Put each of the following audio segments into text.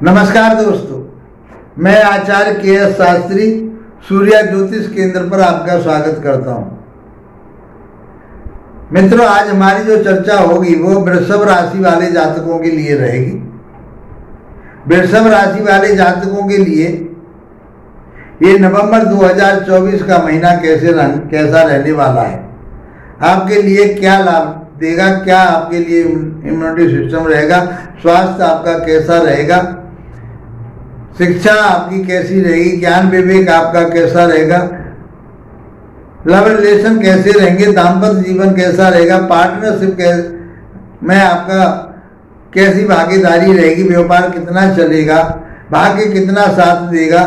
नमस्कार दोस्तों, मैं आचार्य के.एस. शास्त्री सूर्या ज्योतिष केंद्र पर आपका स्वागत करता हूं। मित्रों, आज हमारी जो चर्चा होगी वो वृषभ राशि वाले जातकों के लिए रहेगी। वृषभ राशि वाले जातकों के लिए ये नवंबर 2024 का महीना कैसा रहने वाला है, आपके लिए क्या लाभ देगा, क्या आपके लिए इम्यूनिटी सिस्टम रहेगा, स्वास्थ्य आपका कैसा रहेगा, शिक्षा आपकी कैसी रहेगी, ज्ञान विवेक आपका कैसा रहेगा, लव रिलेशन कैसे रहेंगे, दाम्पत्य जीवन कैसा रहेगा, पार्टनरशिप में आपका कैसी भागीदारी रहेगी, व्यापार कितना चलेगा, भाग्य कितना साथ देगा,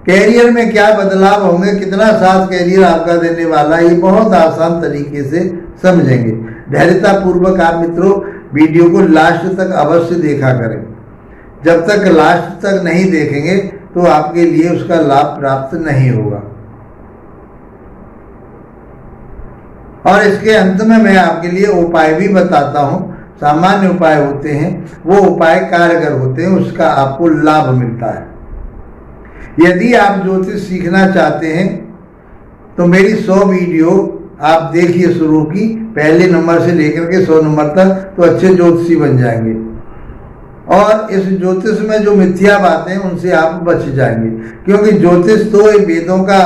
कैरियर में क्या बदलाव होंगे, कितना साथ कैरियर आपका देने वाला है, ये बहुत आसान तरीके से समझेंगे। धैर्यता पूर्वक आप मित्रों वीडियो को लास्ट तक अवश्य देखा करें। जब तक लास्ट तक नहीं देखेंगे तो आपके लिए उसका लाभ प्राप्त नहीं होगा। और इसके अंत में मैं आपके लिए उपाय भी बताता हूं। सामान्य उपाय होते हैं, वो उपाय कारगर होते हैं, उसका आपको लाभ मिलता है। यदि आप ज्योतिष सीखना चाहते हैं तो मेरी 100 वीडियो आप देखिए शुरू की, पहले नंबर से लेकर के 100 नंबर तक, तो अच्छे ज्योतिषी बन जाएंगे। और इस ज्योतिष में जो मिथ्या बातें हैं उनसे आप बच जाएंगे, क्योंकि ज्योतिष तो ये वेदों का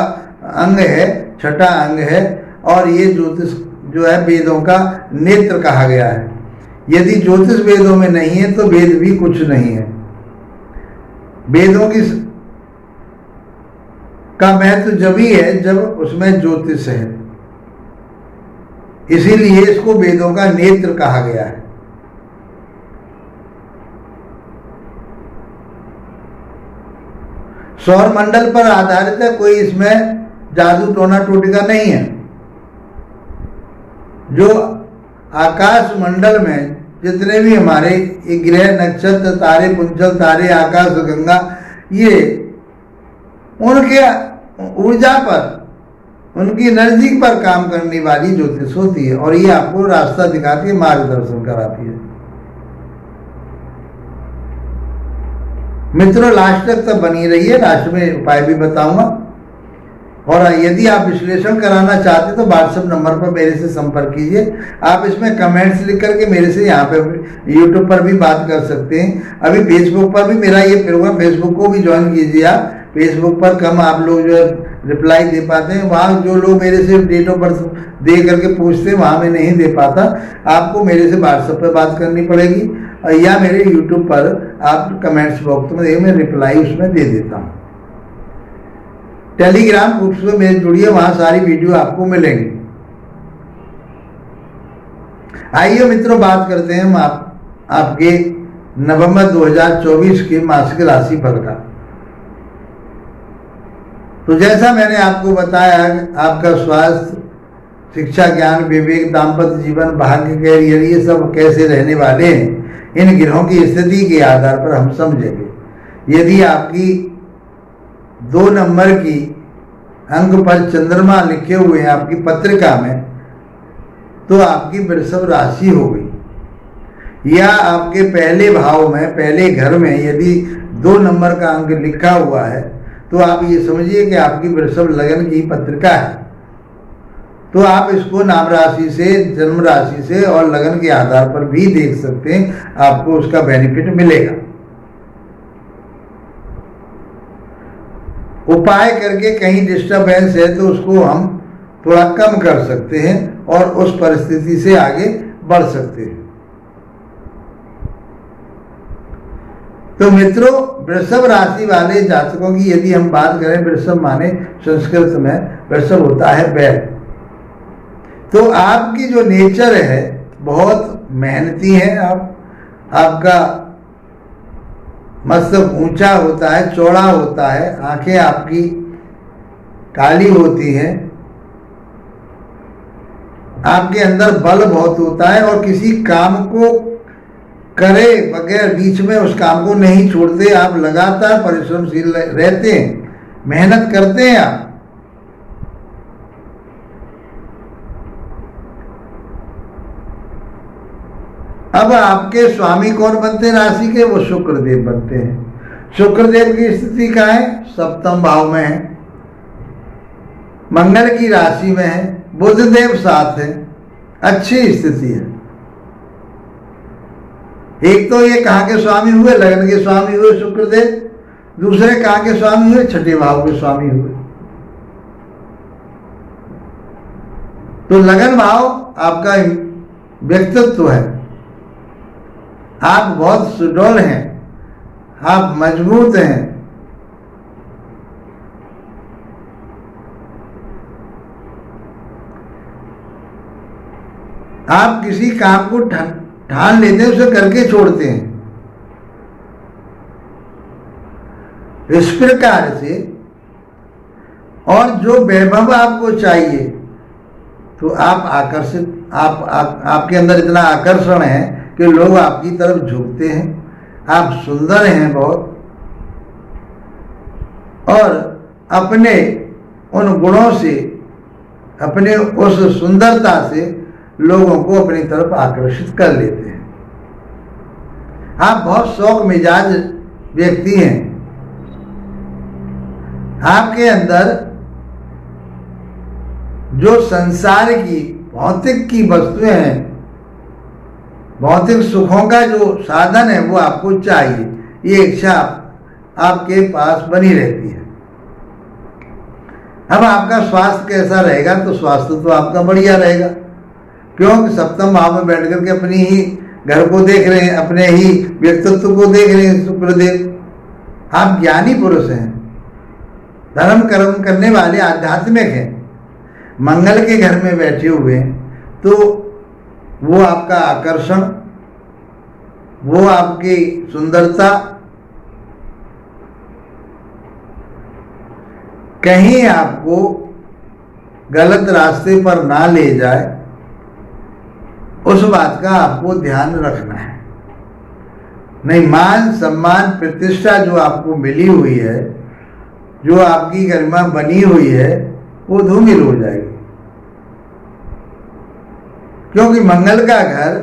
अंग है, छठा अंग है, और ये ज्योतिष जो है वेदों का नेत्र कहा गया है। यदि ज्योतिष वेदों में नहीं है तो वेद भी कुछ नहीं है। वेदों की का महत्व जब ही है जब उसमें ज्योतिष है, इसीलिए इसको वेदों का नेत्र कहा गया है। सौर मंडल पर आधारित है, कोई इसमें जादू टोना टोटका नहीं है। जो आकाश मंडल में जितने भी हमारे ग्रह, नक्षत्र, तारे, पुंजल तारे, आकाश गंगा, ये उनके ऊर्जा पर, उनकी एनर्जी पर काम करने वाली ज्योतिष होती है, और ये आपको रास्ता दिखाती है, मार्गदर्शन कराती है। मित्रों, लास्ट तक बनी रहिए, लास्ट में उपाय भी बताऊंगा। और यदि आप विश्लेषण कराना चाहते तो व्हाट्सएप नंबर पर मेरे से संपर्क कीजिए। आप इसमें कमेंट्स लिख करके मेरे से यहाँ पे यूट्यूब पर भी बात कर सकते हैं। अभी फेसबुक पर भी मेरा ये प्रोग्राम, फेसबुक को भी ज्वाइन कीजिए आप। फेसबुक पर कम आप लोग जो है रिप्लाई दे पाते हैं, वहाँ जो लोग मेरे से डेट ऑफ बर्थ दे करके पूछते हैं वहाँ मैं नहीं दे पाता। आपको मेरे से व्हाट्सएप पर बात करनी पड़ेगी, या मेरे यूट्यूब पर आप कमेंट्स बॉक्स में मैं रिप्लाई उसमें दे देता हूँ। टेलीग्राम ग्रुप से मेरे जुड़िए, वहां सारी वीडियो आपको मिलेंगी। आइए मित्रों, बात करते हैं हम आपके नवंबर 2024 के मासिक राशि फल का। तो जैसा मैंने आपको बताया, आपका स्वास्थ्य, शिक्षा, ज्ञान, विवेक, दाम्पत्य जीवन, भाग्य, कैरियर, ये सब कैसे रहने वाले हैं, इन ग्रहों की स्थिति के आधार पर हम समझेंगे। यदि आपकी 2 नंबर की अंक पर चंद्रमा लिखे हुए हैं आपकी पत्रिका में, तो आपकी वृषभ राशि हो गई। या आपके पहले भाव में, पहले घर में यदि 2 नंबर का अंक लिखा हुआ है तो आप ये समझिए कि आपकी वृषभ लगन की पत्रिका है। तो आप इसको नाम राशि से, जन्म राशि से और लगन के आधार पर भी देख सकते हैं, आपको उसका बेनिफिट मिलेगा। उपाय करके कहीं डिस्टर्बेंस है तो उसको हम थोड़ा कम कर सकते हैं और उस परिस्थिति से आगे बढ़ सकते हैं। तो मित्रों, वृषभ राशि वाले जातकों की यदि हम बात करें, वृषभ माने संस्कृत में वृषभ होता है बैल। तो आपकी जो नेचर है बहुत मेहनती है, आपका मस्तक ऊंचा होता है, चौड़ा होता है, आंखें आपकी काली होती हैं, आपके अंदर बल बहुत होता है, और किसी काम को करे बगैर बीच में उस काम को नहीं छोड़ते। आप लगातार परिश्रमशील रहते हैं, मेहनत करते हैं आप। अब आपके स्वामी कौन बनते हैं राशि के? वो शुक्रदेव बनते हैं। शुक्रदेव की स्थिति कहाँ है? सप्तम भाव में है, मंगल की राशि में है, बुधदेव साथ है, अच्छी स्थिति है। एक तो ये कहाँ के स्वामी हुए? लग्न के स्वामी हुए शुक्रदेव। दूसरे कहाँ के स्वामी हुए? छठे भाव के स्वामी हुए। तो लगन भाव आपका व्यक्तित्व है, आप बहुत सुडौल हैं, आप मजबूत हैं, आप किसी काम को ठान लेते हैं, उसे करके छोड़ते हैं। इस प्रकार से और जो वैभव आपको चाहिए तो आप आकर्षित आपके अंदर इतना आकर्षण है कि लोग आपकी तरफ झुकते हैं। आप सुंदर हैं बहुत, और अपने उन गुणों से, अपने उस सुंदरता से लोगों को अपनी तरफ आकर्षित कर लेते हैं। आप बहुत शौक मिजाज व्यक्ति हैं। आपके अंदर जो संसार की भौतिक की वस्तुएं हैं, भौतिक सुखों का जो साधन है वो आपको चाहिए, ये इच्छा आपके पास बनी रहती है। अब आपका स्वास्थ्य कैसा रहेगा? तो स्वास्थ्य तो आपका बढ़िया रहेगा, क्योंकि सप्तम भाव में बैठ करके अपनी ही घर को देख रहे हैं, अपने ही व्यक्तित्व को देख रहे हैं शुक्रदेव। आप ज्ञानी पुरुष हैं, धर्म कर्म करने वाले, आध्यात्मिक हैं, मंगल के घर में बैठे हुए हैं, तो वो आपका आकर्षण, वो आपकी सुंदरता कहीं आपको गलत रास्ते पर ना ले जाए, उस बात का आपको ध्यान रखना है। नहीं, मान सम्मान प्रतिष्ठा जो आपको मिली हुई है, जो आपकी गरिमा बनी हुई है, वो धूमिल हो जाएगी। क्योंकि मंगल का घर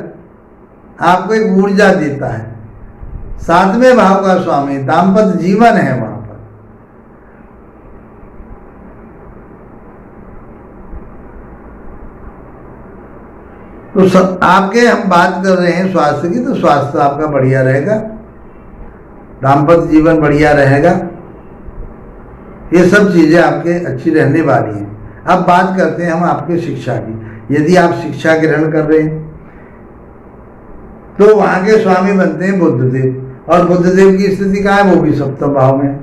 आपको एक ऊर्जा देता है, सातवें भाव का स्वामी, दाम्पत्य जीवन है वहां पर। तो आपके हम बात कर रहे हैं स्वास्थ्य की, तो स्वास्थ्य आपका बढ़िया रहेगा, दाम्पत्य जीवन बढ़िया रहेगा, ये सब चीजें आपके अच्छी रहने वाली हैं। अब बात करते हैं हम आपके शिक्षा की। यदि आप शिक्षा ग्रहण कर रहे हैं तो वहां के स्वामी बनते हैं बुधदेव, और बुधदेव की स्थिति कहाँ है? वो भी सप्तम भाव में है,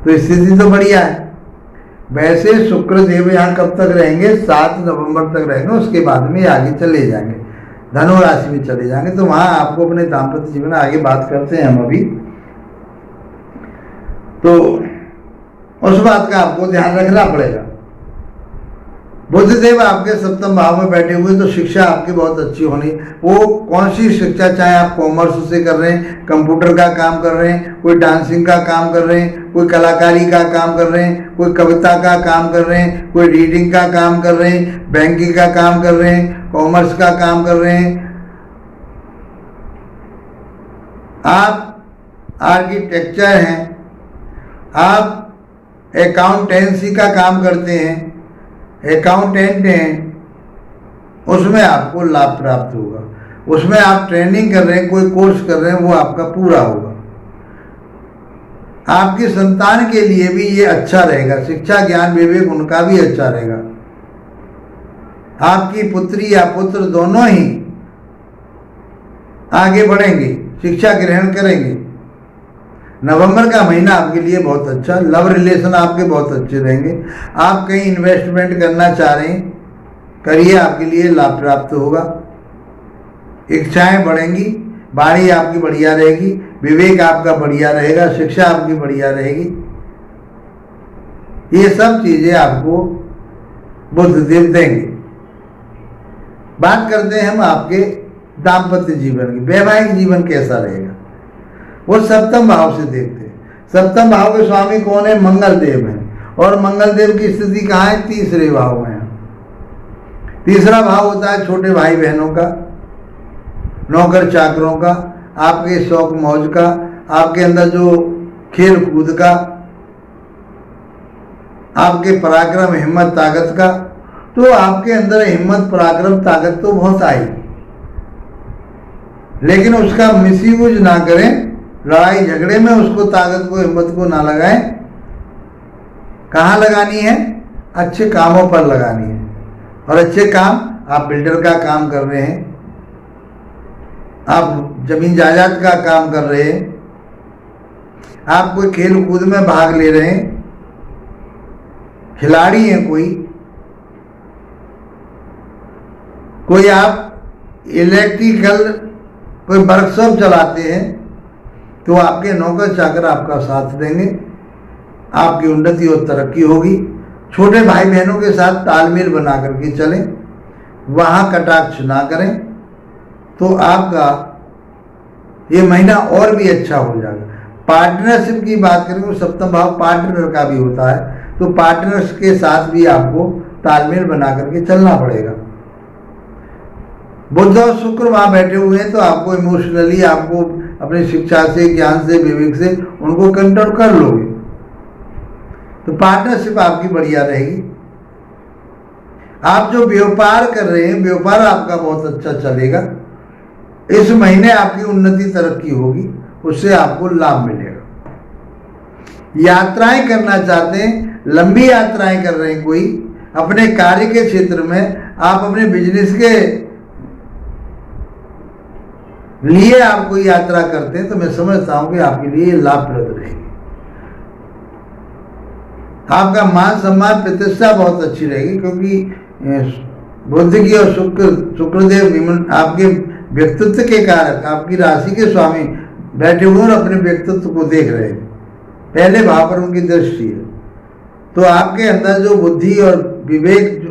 तो स्थिति तो बढ़िया है। वैसे शुक्रदेव यहाँ कब तक रहेंगे? 7 नवंबर तक रहेंगे, उसके बाद में आगे चले जाएंगे, धनु राशि में चले जाएंगे। तो वहां आपको अपने दाम्पत्य जीवन आगे बात करते हैं हम अभी, तो उस बात का आपको ध्यान रखना पड़ेगा। बुधदेव आपके सप्तम भाव में बैठे हुए, तो शिक्षा आपकी बहुत अच्छी होनी। वो कौन सी शिक्षा, चाहे आप कॉमर्स से कर रहे हैं, कंप्यूटर का काम कर रहे हैं, कोई डांसिंग का काम कर रहे हैं, कोई कलाकारी का काम कर रहे हैं, कोई कविता का काम कर रहे हैं, कोई रीडिंग का काम कर रहे हैं, बैंकिंग का काम कर रहे हैं, कॉमर्स का काम कर रहे हैं, आप आर्किटेक्चर हैं, आप अकाउंटेंसी का काम करते हैं, अकाउंटेंट हैं, उसमें आपको लाभ प्राप्त होगा। उसमें आप ट्रेनिंग कर रहे हैं, कोई कोर्स कर रहे हैं, वो आपका पूरा होगा। आपकी संतान के लिए भी ये अच्छा रहेगा, शिक्षा ज्ञान विवेक उनका भी अच्छा रहेगा। आपकी पुत्री या पुत्र दोनों ही आगे बढ़ेंगे, शिक्षा ग्रहण करेंगे। नवंबर का महीना आपके लिए बहुत अच्छा, लव रिलेशन आपके बहुत अच्छे रहेंगे। आप कहीं इन्वेस्टमेंट करना चाह रहे हैं, करिए, आपके लिए लाभ प्राप्त होगा, इच्छाएं बढ़ेंगी, वाणी आपकी बढ़िया रहेगी, विवेक आपका बढ़िया रहेगा, शिक्षा आपकी बढ़िया रहेगी। ये सब चीजें आपको बुधदेव देंगे। बात करते हैं हम आपके दाम्पत्य जीवन की, वैवाहिक जीवन कैसा रहेगा, वो सप्तम भाव से देखते हैं। सप्तम भाव के स्वामी कौन है? मंगल देव हैं, और मंगल देव की स्थिति कहाँ है? तीसरे भाव में है। तीसरा भाव होता है छोटे भाई बहनों का, नौकर चाकरों का, आपके शौक मौज का, आपके अंदर जो खेल कूद का, आपके पराक्रम हिम्मत ताकत का, तो आपके अंदर हिम्मत पराक्रम ताकत तो बहुत आई, लेकिन उसका मिसयूज ना करें, लड़ाई झगड़े में उसको ताकत को हिम्मत को ना लगाएं। कहाँ लगानी है? अच्छे कामों पर लगानी है। और अच्छे काम, आप बिल्डर का काम कर रहे हैं, आप जमीन जायदाद का काम कर रहे हैं, आप कोई खेल कूद में भाग ले रहे हैं, खिलाड़ी हैं, कोई आप इलेक्ट्रिकल कोई वर्कशॉप चलाते हैं, तो आपके नौकर चाकर आपका साथ देंगे, आपकी उन्नति और तरक्की होगी। छोटे भाई बहनों के साथ तालमेल बना करके चलें, वहाँ कटाक्ष ना करें, तो आपका ये महीना और भी अच्छा हो जाएगा। पार्टनरशिप की बात करें तो सप्तम भाव पार्टनर का भी होता है, तो पार्टनर्स के साथ भी आपको तालमेल बना करके चलना पड़ेगा। बुध और शुक्र वहाँ बैठे हुए हैं, तो आपको इमोशनली, आपको अपनी शिक्षा से, ज्ञान से, विवेक से उनको कंट्रोल कर लोगे, तो पार्टनरशिप आपकी बढ़िया रहेगी। आप जो व्यापार कर रहे हैं, व्यापार आपका बहुत अच्छा चलेगा। इस महीने आपकी उन्नति तरक्की होगी, उससे आपको लाभ मिलेगा। यात्राएं करना चाहते हैं, लंबी यात्राएं कर रहे हैं कोई अपने कार्य के क्षेत्र में, आप अपने बिजनेस के लिए आप कोई यात्रा करते हैं, तो मैं समझता हूं कि आपके लिए लाभप्रद रहेगी। आपका मान सम्मान प्रतिष्ठा बहुत अच्छी रहेगी, क्योंकि बुध की और शुक्रदेव आपके व्यक्तित्व के कारक, आपकी राशि के स्वामी बैठे हुए और अपने व्यक्तित्व को देख रहे हैं, पहले भाव पर उनकी दृष्टि है, तो आपके अंदर जो बुद्धि और विवेक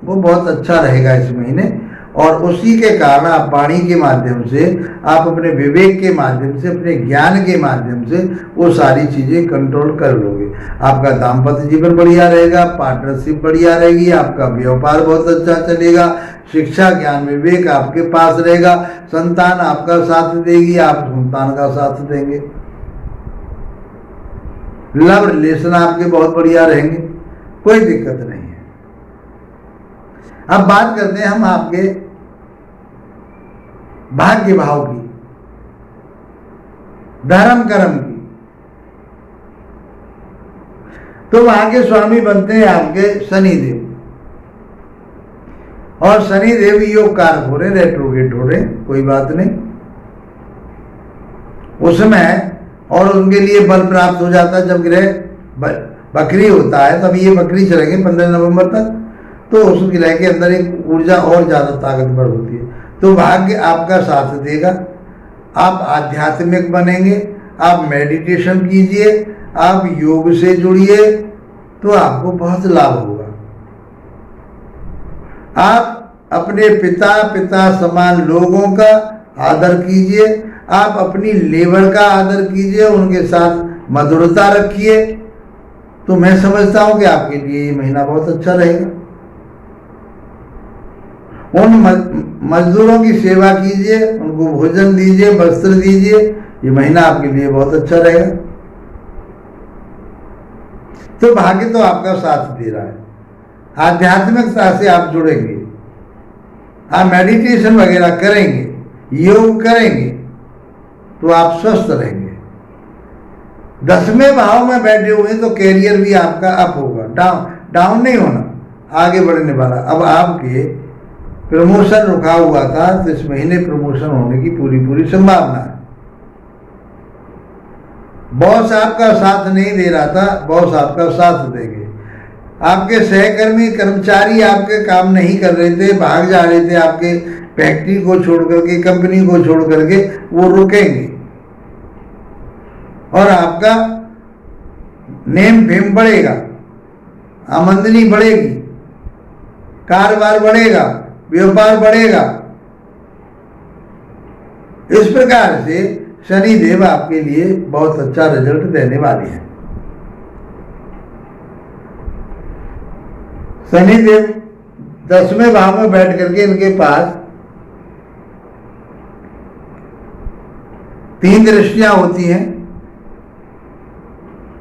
वो बहुत अच्छा रहेगा इस महीने। और उसी के कारण आप वाणी के माध्यम से, आप अपने विवेक के माध्यम से, अपने ज्ञान के माध्यम से वो सारी चीज़ें कंट्रोल कर लोगे। आपका दाम्पत्य जीवन बढ़िया रहेगा, पार्टनरशिप बढ़िया रहेगी, आपका व्यापार बहुत अच्छा चलेगा, शिक्षा ज्ञान विवेक आपके पास रहेगा, संतान आपका साथ देगी, आप संतान का साथ देंगे, लव रिलेशन आपके बहुत बढ़िया रहेंगे, कोई दिक्कत नहीं है। अब बात करते हैं हम आपके भाग्य भाव की, धर्म कर्म की। तो वहां के स्वामी बनते हैं आपके शनिदेव, और शनिदेव योग कारक हो रहे, रेट्रोगेट हो रहे, कोई बात नहीं, उसमें और उनके लिए बल प्राप्त हो जाता है। जब ग्रह बकरी होता है, तब ये बकरी चलेंगे 15 नवंबर तक, तो उस ग्रह के अंदर एक ऊर्जा और ज्यादा ताकतवर होती है, तो भाग्य आपका साथ देगा। आप आध्यात्मिक बनेंगे, आप मेडिटेशन कीजिए, आप योग से जुड़िए, तो आपको बहुत लाभ होगा। आप अपने पिता समान लोगों का आदर कीजिए, आप अपनी लेबर का आदर कीजिए, उनके साथ मधुरता रखिए, तो मैं समझता हूं कि आपके लिए ये महीना बहुत अच्छा रहेगा। उन मजदूरों की सेवा कीजिए, उनको भोजन दीजिए, वस्त्र दीजिए, ये महीना आपके लिए बहुत अच्छा रहेगा। तो भाग्य तो आपका साथ दे रहा है, आध्यात्मिकता से आप जुड़ेंगे, आप मेडिटेशन वगैरह करेंगे, योग करेंगे, तो आप स्वस्थ रहेंगे। 10वें भाव में बैठे हुए तो कैरियर भी आपका अप होगा, डाउन नहीं होना, आगे बढ़ने वाला। अब आपके प्रमोशन रुका हुआ था, तो इस महीने प्रमोशन होने की पूरी संभावना है। बॉस आपका साथ नहीं दे रहा था, बॉस आपका साथ देंगे। आपके सहकर्मी कर्मचारी आपके काम नहीं कर रहे थे, भाग जा रहे थे आपके फैक्ट्री को छोड़ करके, कंपनी को छोड़ करके, वो रुकेंगे, और आपका नेम फेम बढ़ेगा, आमदनी बढ़ेगी, कारोबार बढ़ेगा, व्यापार बढ़ेगा। इस प्रकार से शनिदेव आपके लिए बहुत अच्छा रिजल्ट देने वाले हैं। शनिदेव 10वें भाव में बैठ करके इनके पास 3 दृष्टियां होती हैं,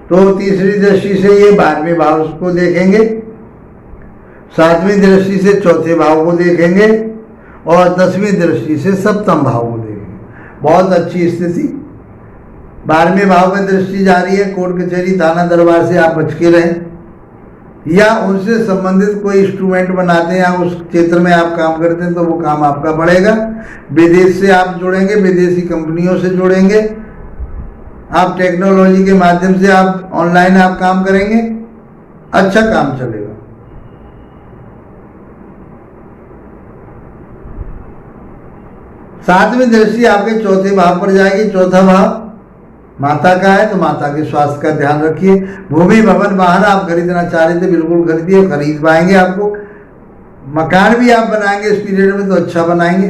तो तीसरी दृष्टि से ये 12वें भाव को देखेंगे, 7वीं दृष्टि से चौथे भाव को देखेंगे और 10वीं दृष्टि से सप्तम भाव को देखेंगे। बहुत अच्छी स्थिति। 12वें भाव में दृष्टि जा रही है, कोर्ट कचहरी थाना दरबार से आप बच के रहें, या उनसे संबंधित कोई इंस्ट्रूमेंट बनाते हैं या उस क्षेत्र में आप काम करते हैं तो वो काम आपका बढ़ेगा। विदेश से आप जुड़ेंगे, विदेशी कंपनियों से जुड़ेंगे, आप टेक्नोलॉजी के माध्यम से आप ऑनलाइन आप काम करेंगे, अच्छा काम चलेगा। सातवीं दृष्टि आपके चौथे भाव पर जाएगी। चौथा भाव माता का है, तो माता के स्वास्थ्य का ध्यान रखिए। भूमि भवन वाहन आप खरीदना चाह रहे थे, बिल्कुल खरीदिए, खरीद पाएंगे। आपको मकान भी आप बनाएंगे इस पीरियड में तो अच्छा बनाएंगे।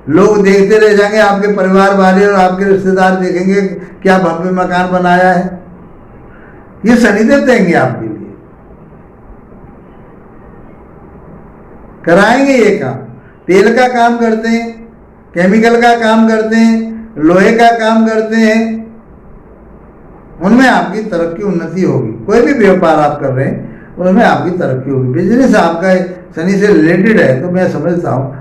लोग देखते रह जाएंगे, आपके परिवार वाले और आपके रिश्तेदार देखेंगे क्या भव्य मकान बनाया है। ये शनिदेव देंगे आपके लिए, कराएंगे ये काम। तेल का काम करते हैं, केमिकल का काम करते हैं, लोहे का काम करते हैं, उनमें आपकी तरक्की उन्नति होगी। कोई भी व्यापार आप कर रहे हैं उसमें आपकी तरक्की होगी। बिजनेस आपका शनि से रिलेटेड है तो मैं समझता हूँ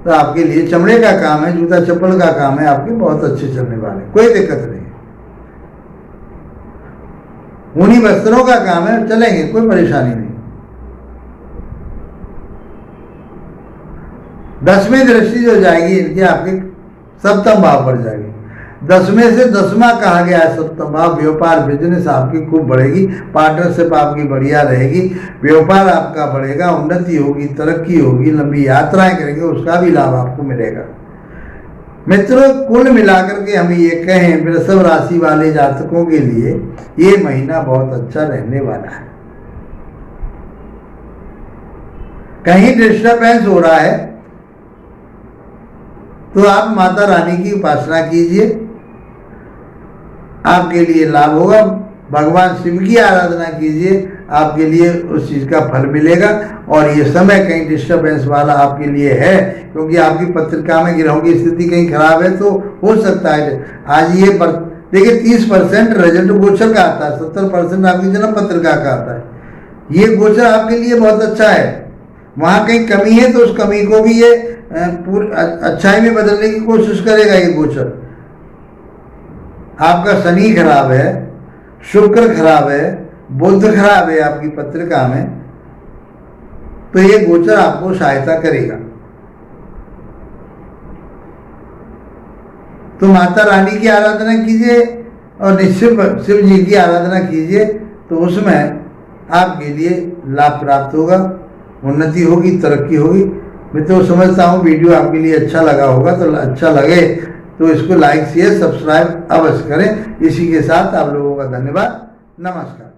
तो आपके लिए चमड़े का काम है, जूता चप्पल का काम है, आपके बहुत अच्छे चलने वाले, कोई दिक्कत नहीं। ऊनी वस्त्रों का काम है, चलेंगे, कोई परेशानी नहीं। 10वीं दृष्टि जो जाएगी इनकी आपके सप्तम भाव पर जाएगी। 10वें से 10वां कहा गया है सप्तम भाव। व्यापार बिजनेस आपकी खूब बढ़ेगी, पार्टनरशिप आपकी बढ़िया रहेगी, व्यापार आपका बढ़ेगा, उन्नति होगी, तरक्की होगी, लंबी यात्राएं करेंगे, उसका भी लाभ आपको मिलेगा। मित्रों, कुल मिलाकर के हम ये कहें वृषभ राशि वाले जातकों के लिए ये महीना बहुत अच्छा रहने वाला है। कहीं डिस्टर्बेंस हो रहा है तो आप माता रानी की उपासना कीजिए, आपके लिए लाभ होगा। भगवान शिव की आराधना कीजिए, आपके लिए उस चीज़ का फल मिलेगा। और ये समय कहीं डिस्टर्बेंस वाला आपके लिए है, क्योंकि आपकी पत्रिका में ग्रहों की स्थिति कहीं खराब है तो हो सकता है आज ये देखिए 30% रिजल्ट गोचर का आता है, 70% आपकी जन्म पत्रिका का आता है। ये गोचर आपके लिए बहुत अच्छा है। वहाँ कहीं कमी है तो उस कमी को भी ये अच्छाई में बदलने की कोशिश करेगा। ये गोचर आपका शनि खराब है, शुक्र खराब है, बुध खराब है आपकी पत्रिका में, तो ये गोचर आपको सहायता करेगा। तो माता रानी की आराधना कीजिए और निश्चित शिव जी की आराधना कीजिए, तो उसमें आपके लिए लाभ प्राप्त होगा, उन्नति होगी, तरक्की होगी। मैं तो समझता हूँ वीडियो आपके लिए अच्छा लगा होगा, तो अच्छा लगे तो इसको लाइक शेयर सब्सक्राइब अवश्य करें। इसी के साथ आप लोगों का धन्यवाद। नमस्कार।